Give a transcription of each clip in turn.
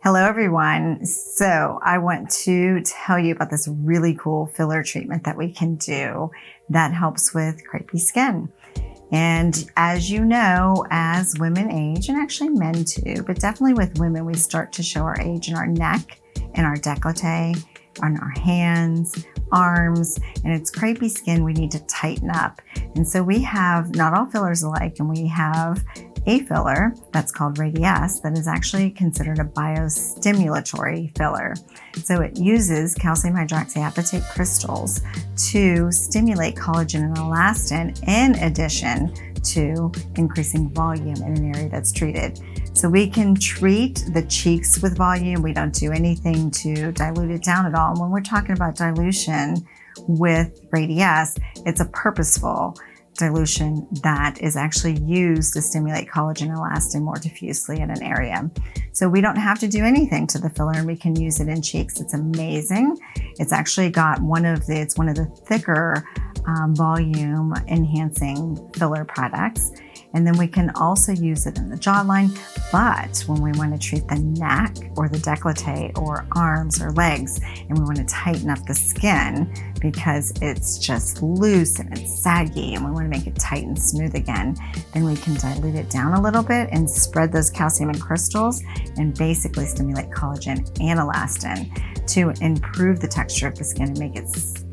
Hello everyone. So I want to tell you about this really cool filler treatment that we can do that helps with crepey skin. And as you know, as women age, and actually men too, but definitely with women, we start to show our age in our neck, in our décolleté, on our hands, arms, and it's crepey skin we need to tighten up. And so we have not all fillers alike, and we have a filler that's called Radiesse that is actually considered a bio-stimulatory filler. So it uses calcium hydroxyapatite crystals to stimulate collagen and elastin in addition to increasing volume in an area that's treated. So we can treat the cheeks with volume. We don't do anything to dilute it down at all. And when we're talking about dilution with Radiesse, it's a purposeful dilution that is actually used to stimulate collagen and elastin more diffusely in an area. So we don't have to do anything to the filler, and we can use it in cheeks. It's amazing. It's actually got it's one of the thicker volume enhancing filler products. And then we can also use it in the jawline. But when we want to treat the neck or the décolleté or arms or legs, and we want to tighten up the skin because it's just loose and it's saggy and we want to make it tight and smooth again, then we can dilute it down a little bit and spread those calcium and crystals and basically stimulate collagen and elastin to improve the texture of the skin and make it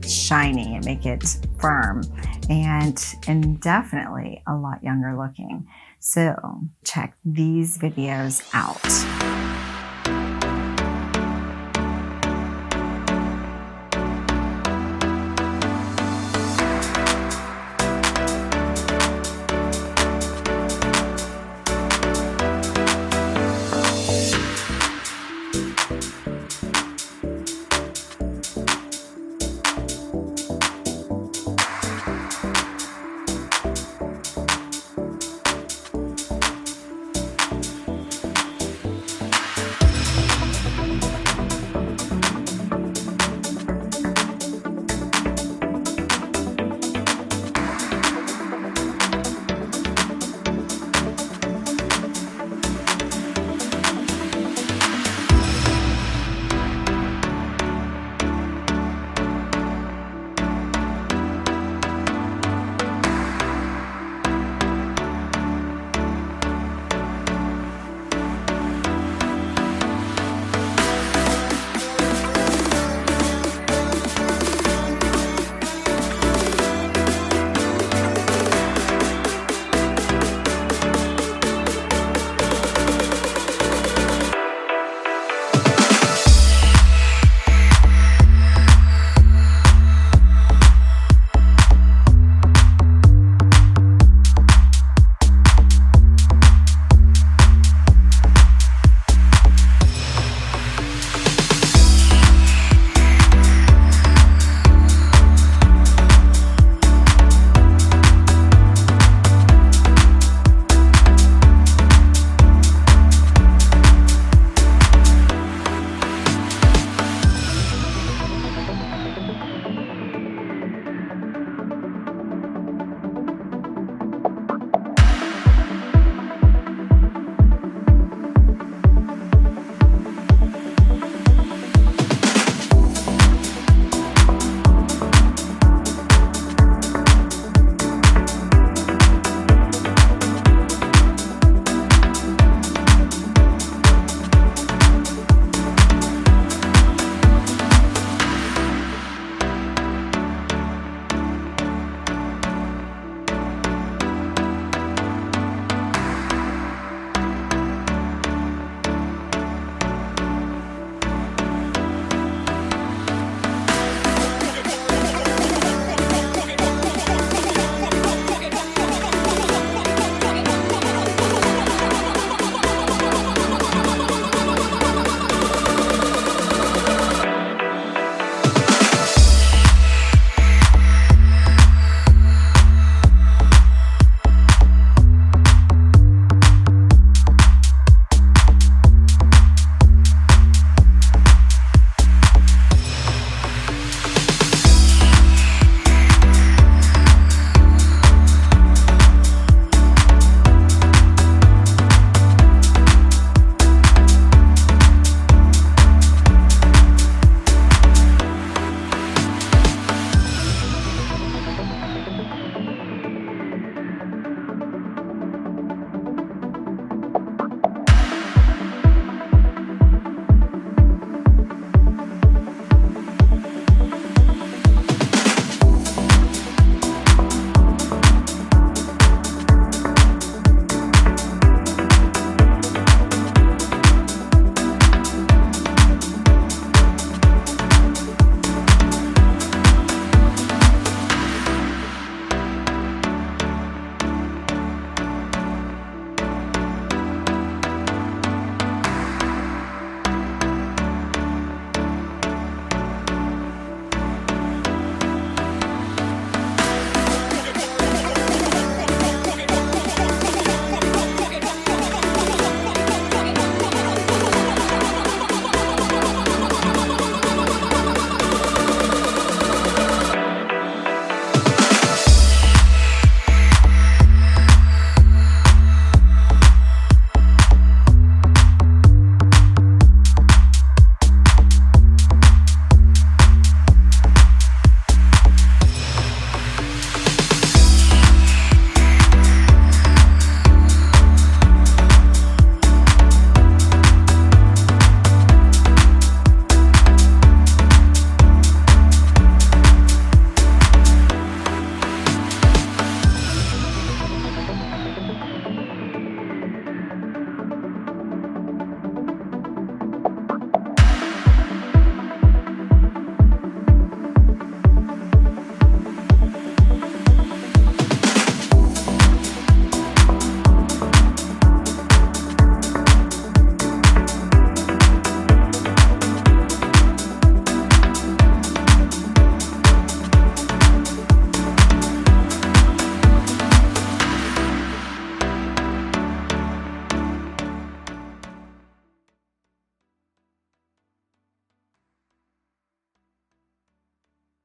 shiny and make it firm and definitely a lot younger looking. So check these videos out.